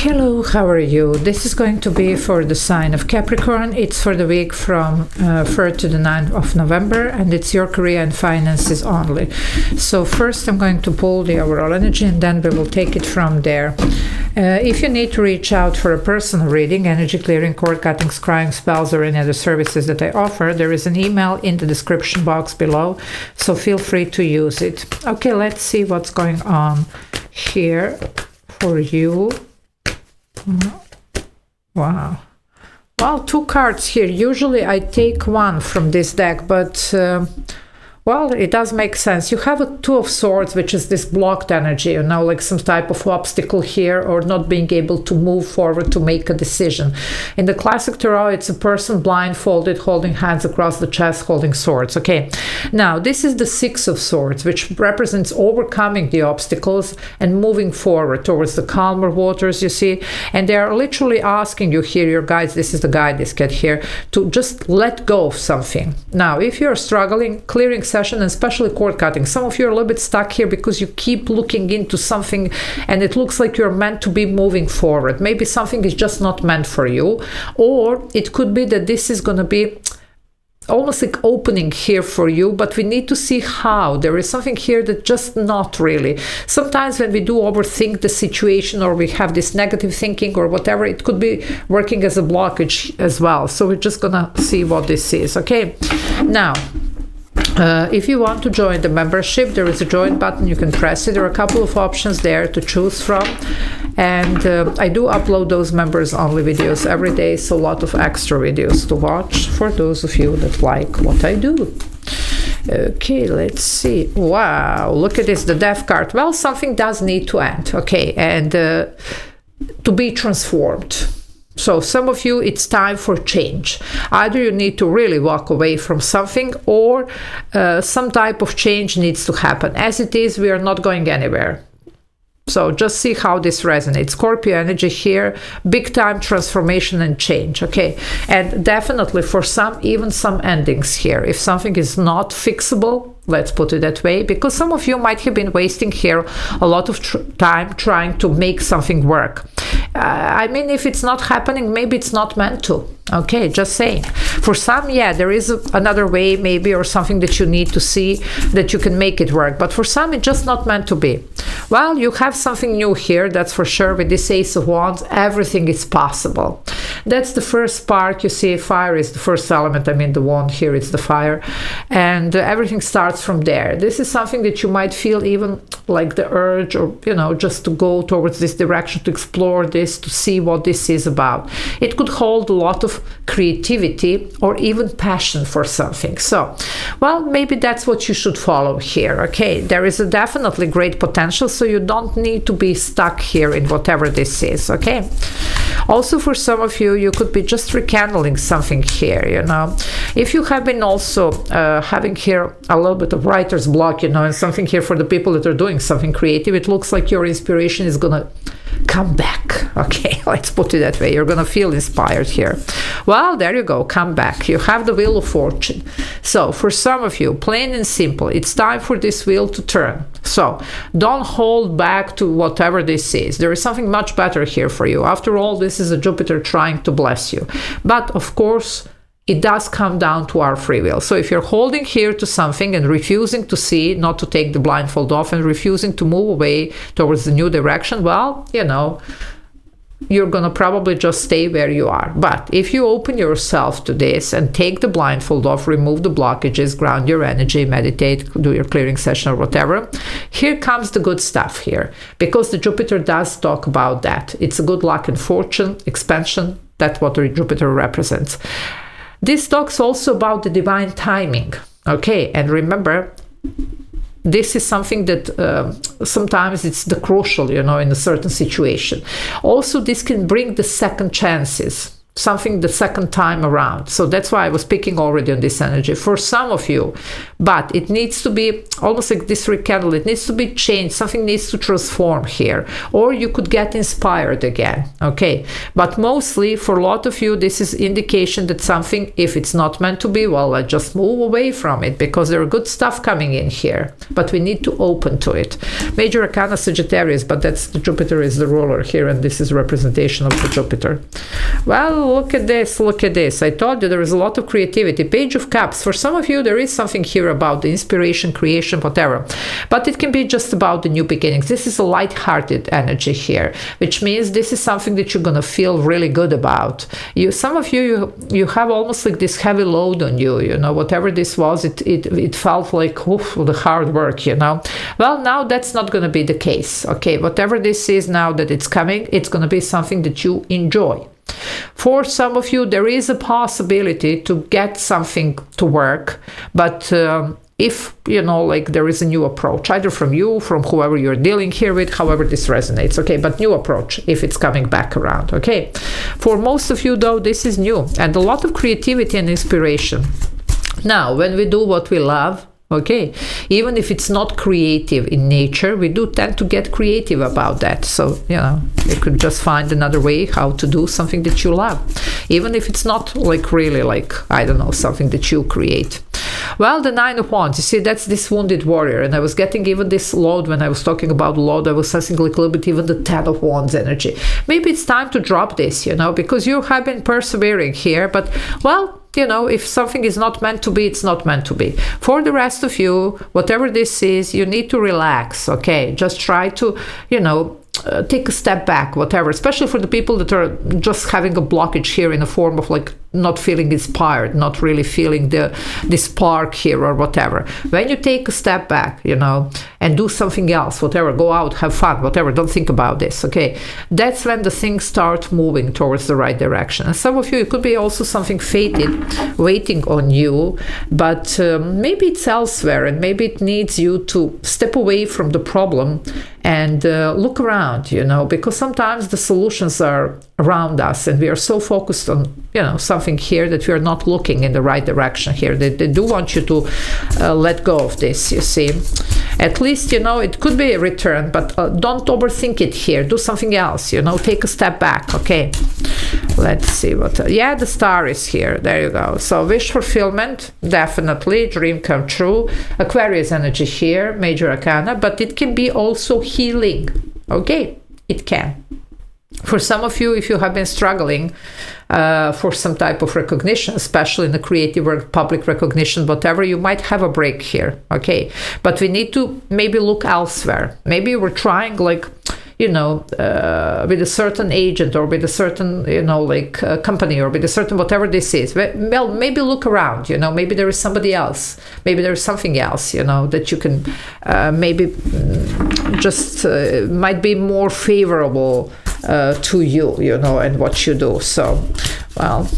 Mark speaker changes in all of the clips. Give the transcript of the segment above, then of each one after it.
Speaker 1: Hello, how are you? This is going to be for the sign of Capricorn. It's for the week from 3rd to the 9th of November, and it's your career and finances only. So first I'm going to pull the overall energy, and then we will take it from there. If you need to reach out for a personal reading, energy clearing, cord cutting, scrying, spells, or any other services that I offer, there is an email in the description box below, so feel free to use it. Okay, let's see what's going on here for you. Wow. Well, 2 cards here. Usually I take one from this deck, but well, it does make sense. You have a 2 of Swords, which is this blocked energy, you know, like some type of obstacle here, or not being able to move forward to make a decision. In the classic tarot, it's a person blindfolded, holding hands across the chest, holding swords. Okay, now this is the 6 of Swords, which represents overcoming the obstacles and moving forward towards the calmer waters, you see. And they are literally asking you here, your guides, this is the guide, this cat here, to just let go of something. Now, if you're struggling, clearing session, and especially cord cutting, some of you are a little bit stuck here because you keep looking into something and it looks like you're meant to be moving forward. Maybe something is just not meant for you, or it could be that this is going to be almost like opening here for you, but we need to see how. There is something here that just not really. Sometimes when we do overthink the situation, or we have this negative thinking or whatever, it could be working as a blockage as well. So we're just gonna see what this is. Okay, now if you want to join the membership, there is a join button. You can press it. There are a couple of options there to choose from, and I do upload those members only videos every day, so a lot of extra videos to watch for those of you that like what I do. Okay, let's see. Wow, look at this, the Death card. Well, something does need to end, okay, and to be transformed. So some of you, it's time for change. Either you need to really walk away from something, or some type of change needs to happen. As it is, we are not going anywhere. So just see how this resonates. Scorpio energy here, big time transformation and change, okay? And definitely for some, even some endings here. If something is not fixable, let's put it that way, because some of you might have been wasting here a lot of time trying to make something work. I mean, if it's not happening, maybe it's not meant to. Okay, just saying. For some, yeah, there is another way maybe, or something that you need to see that you can make it work. But for some, it's just not meant to be. Well, you have something new here, that's for sure. With this Ace of Wands, everything is possible. That's the first spark. You see, fire is the first element. I mean, the wand here is the fire. And everything starts from there. This is something that you might feel even like the urge, or, you know, just to go towards this direction, to explore this, to see what this is about. It could hold a lot of creativity or even passion for something. So, well, maybe that's what you should follow here. Okay, there is a definitely great potential, so you don't need to be stuck here in whatever this is. Okay, also for some of you, you could be just rekindling something here, you know. If you have been also having here a little bit of writer's block, you know, and something here for the people that are doing something creative, it looks like your inspiration is gonna come back. Okay, let's put it that way. You're gonna feel inspired here. Well, there you go, come back. You have the Wheel of Fortune. So for some of you, plain and simple, it's time for this wheel to turn. So don't hold back to whatever this is. There is something much better here for you. After all, this is a Jupiter trying to bless you. But of course, it does come down to our free will. So if you're holding here to something and refusing to see, not to take the blindfold off, and refusing to move away towards the new direction, well, you know, you're gonna probably just stay where you are. But if you open yourself to this and take the blindfold off, remove the blockages, ground your energy, meditate, do your clearing session or whatever, here comes the good stuff here, because the Jupiter does talk about that. It's a good luck and fortune, expansion. That's what the Jupiter represents. This talks also about the divine timing. Okay, and remember, this is something that sometimes it's the crucial, you know, in a certain situation. Also, this can bring the second chances. something the second time around. So that's why I was picking already on this energy for some of you. But it needs to be almost like this rekindle. It needs to be changed. Something needs to transform here. Or you could get inspired again. Okay. But mostly for a lot of you, this is indication that something, if it's not meant to be, well, I just move away from it, because there are good stuff coming in here. But we need to open to it. Major Arcana Sagittarius, but that's the Jupiter is the ruler here, and this is representation of the Jupiter. Well, look at this, look at this. I told you there is a lot of creativity. Page of Cups. For some of you, there is something here about the inspiration, creation, whatever. But it can be just about the new beginnings. This is a light-hearted energy here, which means this is something that you're going to feel really good about. Some of you have almost like this heavy load on you, you know, whatever this was, it felt like, oof, the hard work, you know. Well, now that's not going to be the case, okay? Whatever this is now that it's coming, it's going to be something that you enjoy. For some of you, there is a possibility to get something to work, but if, you know, like there is a new approach, either from you, from whoever you're dealing here with, however this resonates, okay, but new approach if it's coming back around, okay. For most of you, though, this is new and a lot of creativity and inspiration. Now, when we do what we love, okay, even if it's not creative in nature, we do tend to get creative about that. So, you know, you could just find another way how to do something that you love, even if it's not like really like, I don't know, something that you create. Well, the Nine of Wands, you see, that's this wounded warrior. And I was getting even this load when I was talking about load. I was sensing like a little bit even the Ten of Wands energy. Maybe it's time to drop this, you know, because you have been persevering here. But, well, you know, if something is not meant to be, it's not meant to be. For the rest of you, whatever this is, you need to relax, okay? Just try to, you know, take a step back, whatever, especially for the people that are just having a blockage here in the form of like not feeling inspired, not really feeling the spark here or whatever. When you take a step back, you know, and do something else, whatever, go out, have fun, whatever, don't think about this, okay? That's when the things start moving towards the right direction. And some of you, it could be also something fated, waiting on you, but maybe it's elsewhere, and maybe it needs you to step away from the problem and look around, you know, because sometimes the solutions are around us and we are so focused on, you know, something here that we are not looking in the right direction here. They do want you to let go of this, you see. At least, you know, it could be a return, but don't overthink it here. Do something else, you know, take a step back, okay? Let's see what, yeah, the Star is here. There you go. So wish fulfillment, definitely, dream come true. Aquarius energy here, major arcana, but it can be also healing, okay? It can. For some of you, if you have been struggling for some type of recognition, especially in the creative or public recognition, whatever, you might have a break here, okay? But we need to maybe look elsewhere. Maybe we're trying like, you know, with a certain agent or with a certain, you know, like company or with a certain whatever this is. Well, maybe look around, you know, maybe there is somebody else. Maybe there is something else, you know, that you can maybe just might be more favorable to you, you know, and what you do. So, well,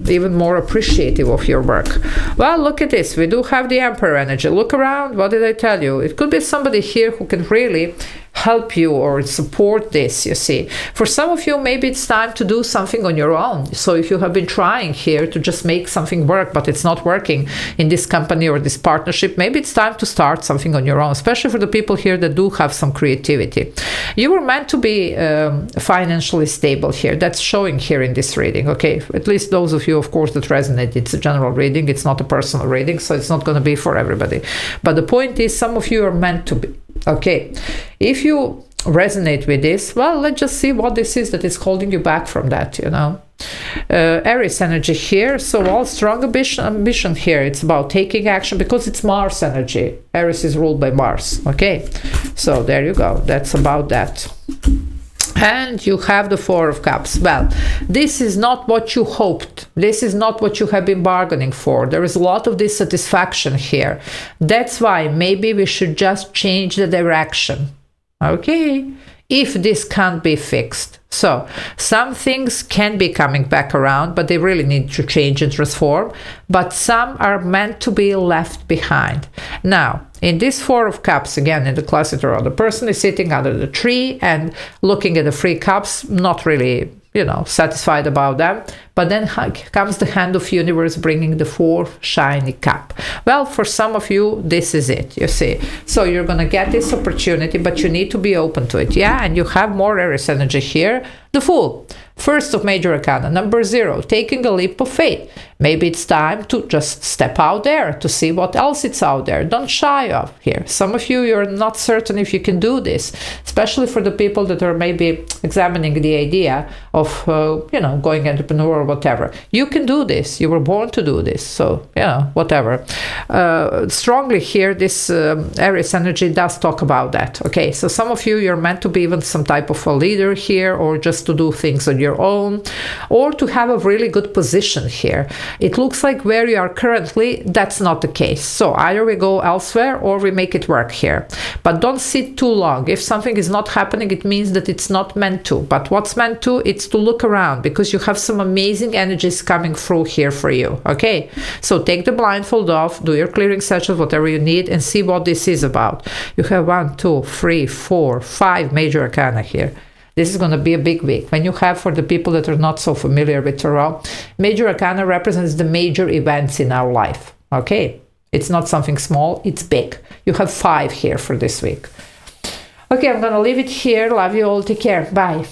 Speaker 1: even more appreciative of your work. Well, look at this. We do have the Emperor energy. Look around. What did I tell you? It could be somebody here who can really help you or support this, you see. For some of you, maybe it's time to do something on your own. So if you have been trying here to just make something work, but it's not working in this company or this partnership, maybe it's time to start something on your own, especially for the people here that do have some creativity. You were meant to be financially stable here. That's showing here in this reading, okay? At least those of you, of course, that resonate. It's a general reading. It's not a personal reading, so it's not going to be for everybody. But the point is, some of you are meant to be. Okay, if you resonate with this, well, let's just see what this is that is holding you back from that, you know. Aries energy here, so all strong ambition here. It's about taking action because it's Mars energy. Aries is ruled by Mars, okay? So there you go, that's about that. And you have the Four of Cups. Well, this is not what you hoped. This is not what you have been bargaining for. There is a lot of dissatisfaction here. That's why maybe we should just change the direction. Okay? If this can't be fixed. So, some things can be coming back around, but they really need to change and transform. But some are meant to be left behind. Now, in this Four of Cups, again, in the classic tarot, the person is sitting under the tree and looking at the 3 cups, not really you know, satisfied about them. But then comes the hand of universe bringing the 4th shiny cup. Well, for some of you, this is it, you see. So you're going to get this opportunity, but you need to be open to it. Yeah, and you have more Aries energy here. The Fool, first of major arcana. Number 0, taking a leap of faith. Maybe it's time to just step out there to see what else is out there. Don't shy off here. Some of you, you're not certain if you can do this, especially for the people that are maybe examining the idea of, you know, going entrepreneur or whatever. You can do this. You were born to do this. So, you know, whatever. Strongly here, this Aries energy does talk about that. Okay, so some of you, you're meant to be even some type of a leader here, or just to do things on your own, or to have a really good position here. It looks like where you are currently, that's not the case. So either we go elsewhere or we make it work here. But don't sit too long. If something is not happening, it means that it's not meant to. But what's meant to, it's to look around, because you have some amazing energies coming through here for you. Okay, so take the blindfold off, do your clearing sessions, whatever you need, and see what this is about. You have 1, 2, 3, 4, 5 major arcana here. This is going to be a big week. When you have, for the people that are not so familiar with tarot, major arcana represents the major events in our life. Okay, it's not something small, it's big. You have 5 here for this week. Okay, I'm going to leave it here. Love you all. Take care. Bye.